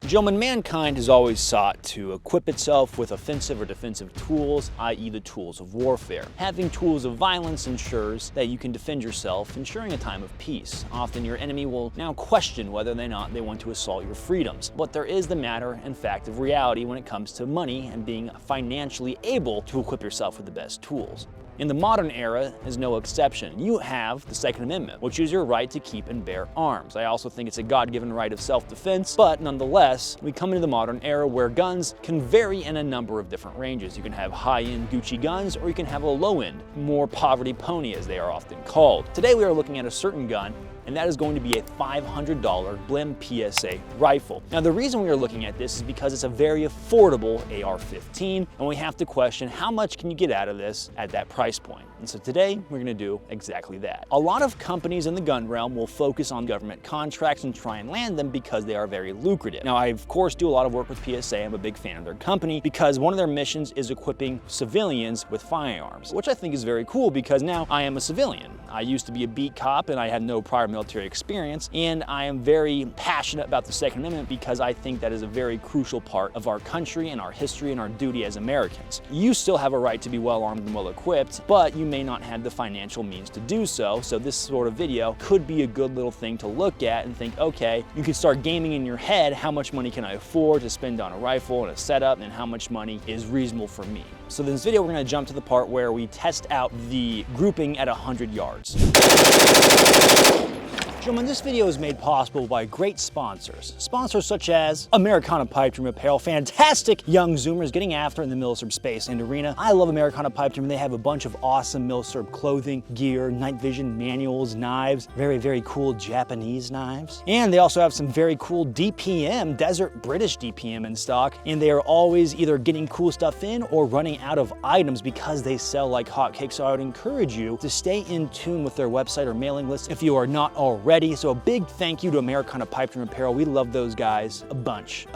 Gentlemen, mankind has always sought to equip itself with offensive or defensive tools, i.e. the tools of warfare. Having tools of violence ensures that you can defend yourself, ensuring a time of peace. Often your enemy will now question whether or not they want to assault your freedoms. But there is the matter and fact of reality when it comes to money and being financially able to equip yourself with the best tools. In the modern era is no exception. You have the Second Amendment, which is your right to keep and bear arms. I also think it's a God-given right of self-defense, but nonetheless, we come into the modern era where guns can vary in a number of different ranges. You can have high-end Gucci guns, or you can have a low-end, more poverty pony as they are often called. Today we are looking at a certain gun, and that is going to be a $500 Blim PSA rifle. Now the reason we are looking at this is because it's a very affordable AR-15, and we have to question how much can you get out of this at that price point. And so today we're gonna do exactly that. A lot of companies in the gun realm will focus on government contracts and try and land them because they are very lucrative. Now I of course do a lot of work with PSA. I'm a big fan of their company because one of their missions is equipping civilians with firearms, which I think is very cool because now I am a civilian. I used to be a beat cop and I had no prior military experience, and I am very passionate about the Second Amendment because I think that is a very crucial part of our country and our history and our duty as Americans. You still have a right to be well armed and well equipped, but you may not have the financial means to do so. So this sort of video could be a good little thing to look at and think, okay, you can start gaming in your head, how much money can I afford to spend on a rifle and a setup, and how much money is reasonable for me. So in this video, we're gonna jump to the part where we test out the grouping at 100 yards. Gentlemen, this video is made possible by great sponsors. Sponsors such as Americana Pipe Dream Apparel, fantastic young Zoomers getting after in the military space and arena. I love Americana Pipe Dream. They have a bunch of awesome military clothing, gear, night vision manuals, knives, very, very cool Japanese knives. And they also have some very cool DPM, desert British DPM in stock. And they are always either getting cool stuff in or running out of items because they sell like hotcakes. So I would encourage you to stay in tune with their website or mailing list if you are not already. So a big thank you to Americana Pipe Dream Apparel. We love those guys a bunch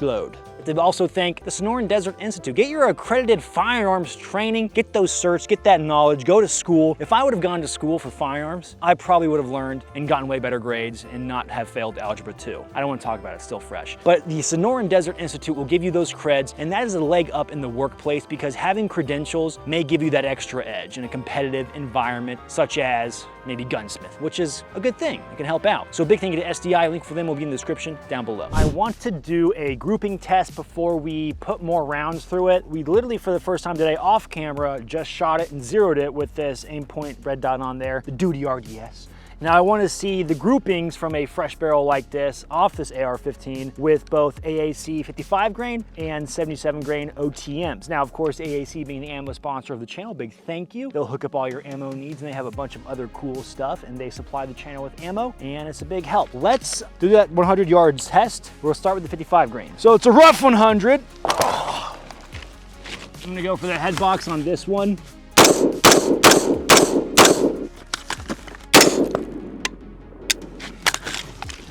load. They also thank the Sonoran Desert Institute. Get your accredited firearms training, get those certs, get that knowledge, go to school. If I would have gone to school for firearms, I probably would have learned and gotten way better grades and not have failed Algebra 2. I don't want to talk about it, it's still fresh. But the Sonoran Desert Institute will give you those creds, and that is a leg up in the workplace because having credentials may give you that extra edge in a competitive environment such as maybe gunsmith, which is a good thing. It can help out. So a big thank you to SDI. Link for them will be in the description down below. I want to do a grouping test before we put more rounds through it. We literally, for the first time today, off camera, just shot it and zeroed it with this aim point red dot on there, the Duty RDS. Now I want to see the groupings from a fresh barrel like this off this AR-15 with both AAC 55 grain and 77 grain OTMs. Now, of course, AAC being the ammo sponsor of the channel, big thank you. They'll hook up all your ammo needs, and they have a bunch of other cool stuff, and they supply the channel with ammo, and it's a big help. Let's do that 100 yards test. We'll start with the 55 grain. So it's a rough 100. I'm gonna go for the head box on this one.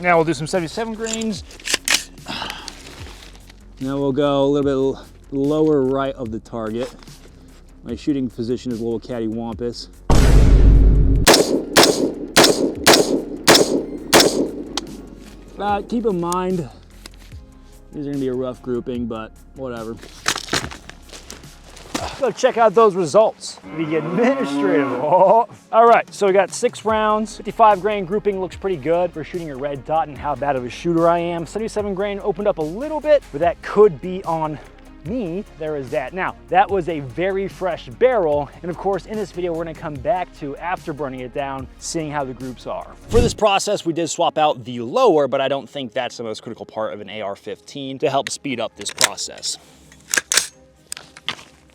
Now we'll do some 77 grains. Now we'll go a little bit lower right of the target. My shooting position is a little cattywampus. Keep in mind, these are gonna be a rough grouping, but whatever. Go check out those results. The administrative. Oh. All right, so we got 6 rounds. 55 grain grouping looks pretty good for shooting a red dot and how bad of a shooter I am. 77 grain opened up a little bit, but that could be on me. There is that. Now, that was a very fresh barrel. And of course, in this video, we're gonna come back to, after burning it down, seeing how the groups are. For this process, we did swap out the lower, but I don't think that's the most critical part of an AR-15 to help speed up this process.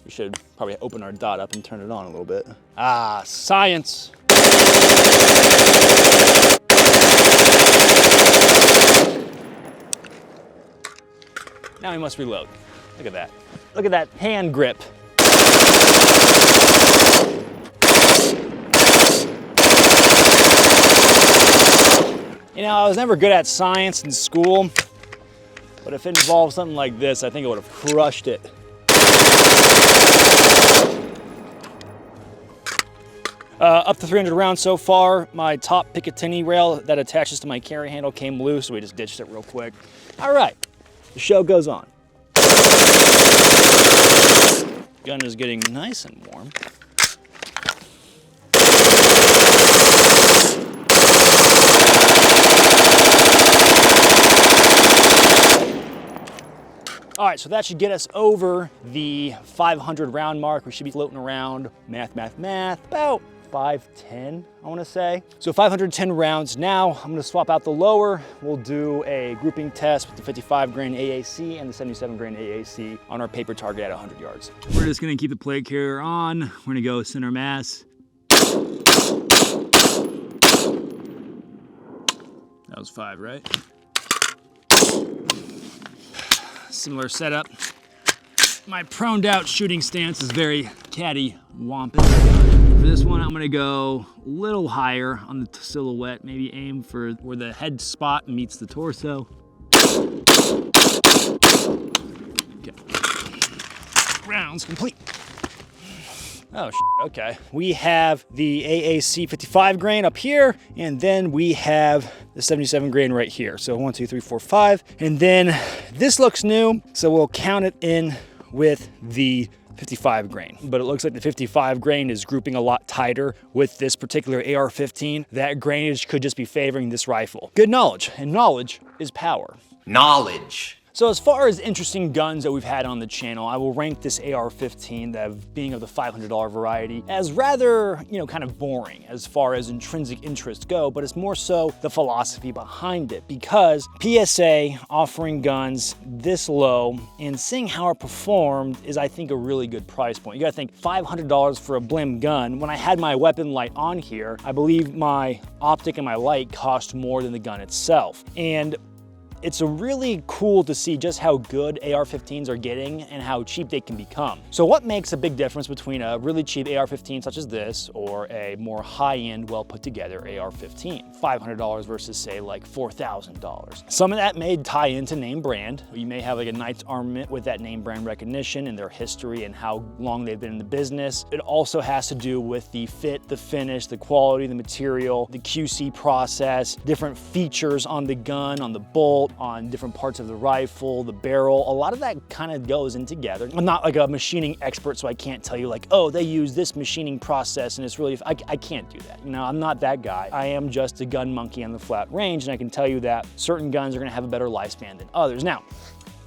We should probably open our dot up and turn it on a little bit. Ah, science. Now we must reload. Look at that. Look at that hand grip. You know, I was never good at science in school, but if it involved something like this, I think I would have crushed it. Up to 300 rounds so far. My top Picatinny rail that attaches to my carry handle came loose, so we just ditched it real quick. All right, the show goes on. Gun is getting nice and warm. All right, so that should get us over the 500 round mark. We should be floating around, math, about 510, I wanna say. So 510 rounds. Now I'm gonna swap out the lower. We'll do a grouping test with the 55 grain AAC and the 77 grain AAC on our paper target at 100 yards. We're just gonna keep the plate carrier on. We're gonna go center mass. That was 5, right? Similar setup. My proned out shooting stance is very catty-wampus. For this one, I'm gonna go a little higher on the silhouette, maybe aim for where the head spot meets the torso. Okay. Rounds complete. Oh, okay. We have the AAC 55 grain up here, and then we have the 77 grain right here. So 1, 2, 3, 4, 5. And then this looks new, so we'll count it in with the 55 grain. But it looks like the 55 grain is grouping a lot tighter with this particular AR-15. That grainage could just be favoring this rifle. Good knowledge, and knowledge is power. Knowledge. So as far as interesting guns that we've had on the channel, I will rank this AR-15, that being of the $500 variety, as rather, kind of boring as far as intrinsic interests go, but it's more so the philosophy behind it, because PSA offering guns this low and seeing how it performed is, I think, a really good price point. You gotta think $500 for a blim gun. When I had my weapon light on here, I believe my optic and my light cost more than the gun itself. And it's really cool to see just how good AR-15s are getting and how cheap they can become. So what makes a big difference between a really cheap AR-15 such as this or a more high-end, well put together AR-15? $500 versus say like $4,000. Some of that may tie into name brand. You may have like a Knight's Armament with that name brand recognition and their history and how long they've been in the business. It also has to do with the fit, the finish, the quality, the material, the QC process, different features on the gun, on the bolt, on different parts of the rifle, the barrel. A lot of that kind of goes in together. I'm not like a machining expert, so I can't tell you like, oh, they use this machining process and it's really, I can't do that. I'm not that guy. I am just a gun monkey on the flat range, and I can tell you that certain guns are gonna have a better lifespan than others. Now,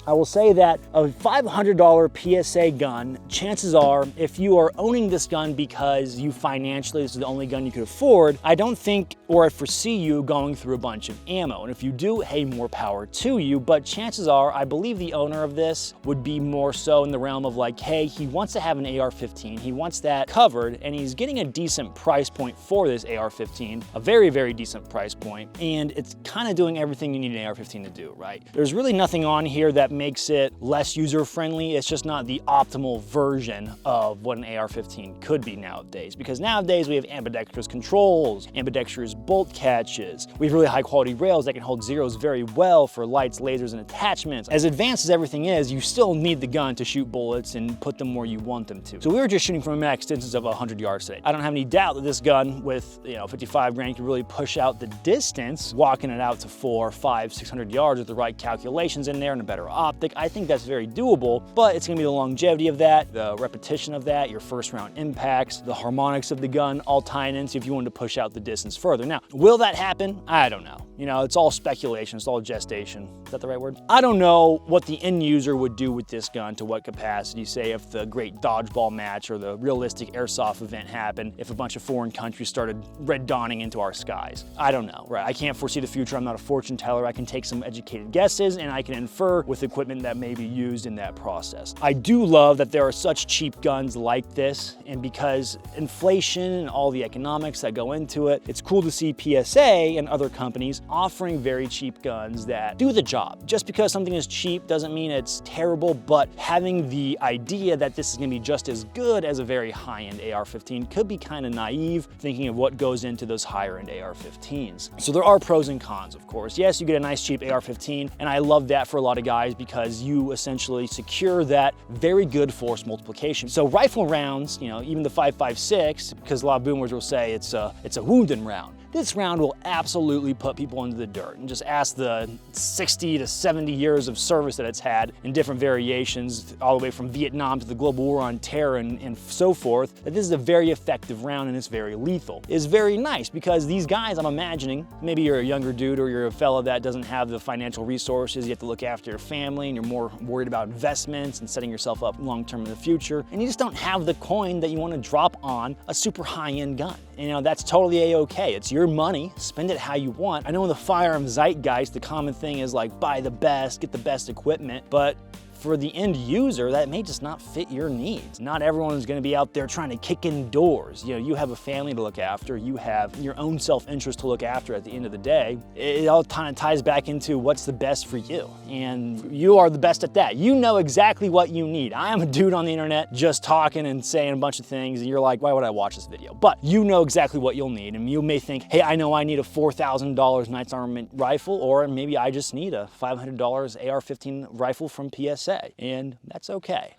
I will say that a $500 PSA gun, chances are, if you are owning this gun because you financially, this is the only gun you could afford, I don't think, or I foresee you going through a bunch of ammo. And if you do, hey, more power to you. But chances are, I believe the owner of this would be more so in the realm of like, hey, he wants to have an AR-15, he wants that covered, and he's getting a decent price point for this AR-15, a very, very decent price point, and it's kind of doing everything you need an AR-15 to do, right? There's really nothing on here that makes it less user-friendly. It's just not the optimal version of what an AR-15 could be nowadays, because nowadays we have ambidextrous controls, ambidextrous bolt catches. We have really high-quality rails that can hold zeros very well for lights, lasers, and attachments. As advanced as everything is, you still need the gun to shoot bullets and put them where you want them to. So we were just shooting from a max distance of 100 yards today. I don't have any doubt that this gun with 55 grain can really push out the distance, walking it out to 400, 500, 600 yards with the right calculations in there and a better optic. I think that's very doable, but it's gonna be the longevity of that, the repetition of that, your first round impacts, the harmonics of the gun, all tying in. So if you wanted to push out the distance further. Now, will that happen? I don't know. It's all speculation, it's all gestation. Is that the right word? I don't know what the end user would do with this gun, to what capacity. Say if the great dodgeball match or the realistic airsoft event happened, if a bunch of foreign countries started red dawning into our skies. I don't know, right? I can't foresee the future. I'm not a fortune teller. I can take some educated guesses and I can infer with equipment that may be used in that process. I do love that there are such cheap guns like this, and because inflation and all the economics that go into it, it's cool to see PSA and other companies offering very cheap guns that do the job. Just because something is cheap doesn't mean it's terrible, but having the idea that this is gonna be just as good as a very high-end AR-15 could be kind of naive, thinking of what goes into those higher-end AR-15s. So there are pros and cons, of course. Yes, you get a nice cheap AR-15, and I love that for a lot of guys because you essentially secure that very good force multiplication. So rifle rounds, even the 5.56, because a lot of boomers will say it's a wounding round. this round will absolutely put people into the dirt. And just ask the 60 to 70 years of service that it's had in different variations, all the way from Vietnam to the global war on terror and so forth, that this is a very effective round and it's very lethal. It's very nice because these guys, I'm imagining, maybe you're a younger dude or you're a fella that doesn't have the financial resources, you have to look after your family and you're more worried about investments and setting yourself up long-term in the future, and you just don't have the coin that you want to drop on a super high-end gun. You know, that's totally a-okay. It's your money, spend it how you want. I know in the firearm zeitgeist, the common thing is like, buy the best, get the best equipment, but for the end user, that may just not fit your needs. Not everyone is gonna be out there trying to kick in doors. You know, you have a family to look after, you have your own self-interest to look after at the end of the day. It all kind of ties back into what's the best for you. And you are the best at that. You know exactly what you need. I am a dude on the internet just talking and saying a bunch of things and you're like, why would I watch this video? But you know exactly what you'll need. And you may think, hey, I know I need a $4,000 Knight's Armament rifle, or maybe I just need a $500 AR-15 rifle from PSA. And that's okay.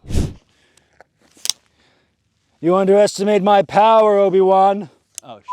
You underestimate my power, Obi-Wan. Oh, shit.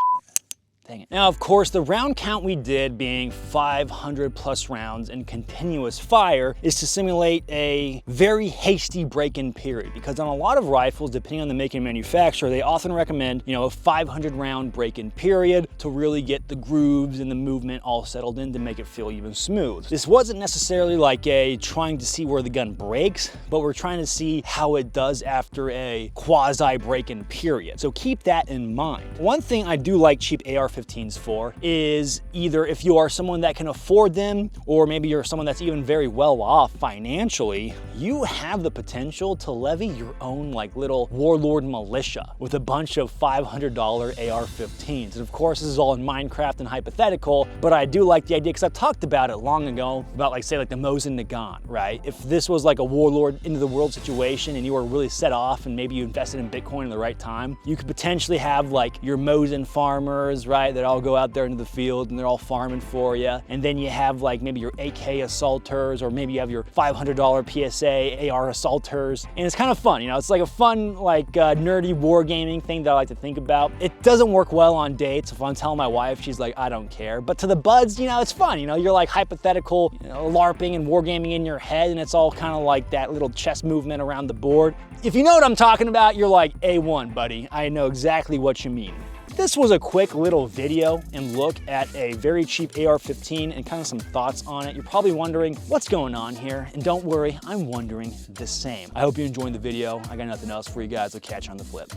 Dang it. Now, of course, the round count we did being 500 plus rounds in continuous fire is to simulate a very hasty break-in period, because on a lot of rifles, depending on the make and manufacturer, they often recommend, you know, a 500 round break-in period to really get the grooves and the movement all settled in to make it feel even smooth. This wasn't necessarily like a trying to see where the gun breaks, but we're trying to see how it does after a quasi break-in period. So keep that in mind. One thing I do like cheap AR-15s for is either if you are someone that can afford them, or maybe you're someone that's even very well off financially, you have the potential to levy your own like little warlord militia with a bunch of $500 AR-15s. And of course, this is all in Minecraft and hypothetical, but I do like the idea because I've talked about it long ago about like say like the Mosin Nagant, right? If this was like a warlord into the world situation and you were really set off and maybe you invested in Bitcoin in the right time, you could potentially have like your Mosin farmers, right? That all go out there into the field and they're all farming for you. And then you have like maybe your AK assaulters, or maybe you have your $500 PSA AR assaulters. And it's kind of fun, you know, it's like a fun, like nerdy wargaming thing that I like to think about. It doesn't work well on dates. If I'm telling my wife, she's like, I don't care. But to the buds, you know, it's fun. You know, you're like hypothetical, you know, LARPing and wargaming in your head, and it's all kind of like that little chess movement around the board. If you know what I'm talking about, you're like, A1, buddy. I know exactly what you mean. This was a quick little video and look at a very cheap AR-15 and kind of some thoughts on it. You're probably wondering what's going on here, and don't worry, I'm wondering the same. I hope you enjoyed the video. I got nothing else for you guys. I'll catch you on the flip.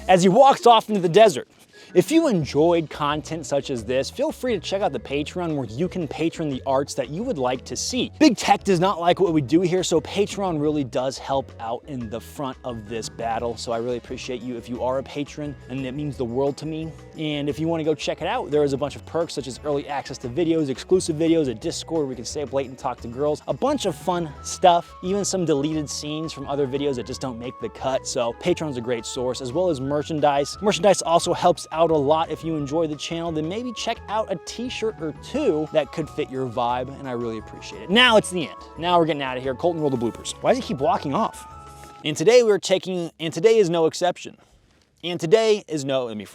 As he walks off into the desert, if you enjoyed content such as this, feel free to check out the Patreon where you can patron the arts that you would like to see. Big tech does not like what we do here, so Patreon really does help out in the front of this battle. So I really appreciate you if you are a patron, and it means the world to me. And if you want to go check it out, there is a bunch of perks such as early access to videos, exclusive videos, a Discord where we can stay up late and talk to girls, a bunch of fun stuff, even some deleted scenes from other videos that just don't make the cut. So Patreon's a great source, as well as merchandise. Merchandise also helps out a lot. If you enjoy the channel, then maybe check out a t-shirt or two that could fit your vibe, and I really appreciate it. Now it's the end. Now we're getting out of here. Colton, roll the bloopers. Why does he keep walking off? And today is no exception. And today is no, let me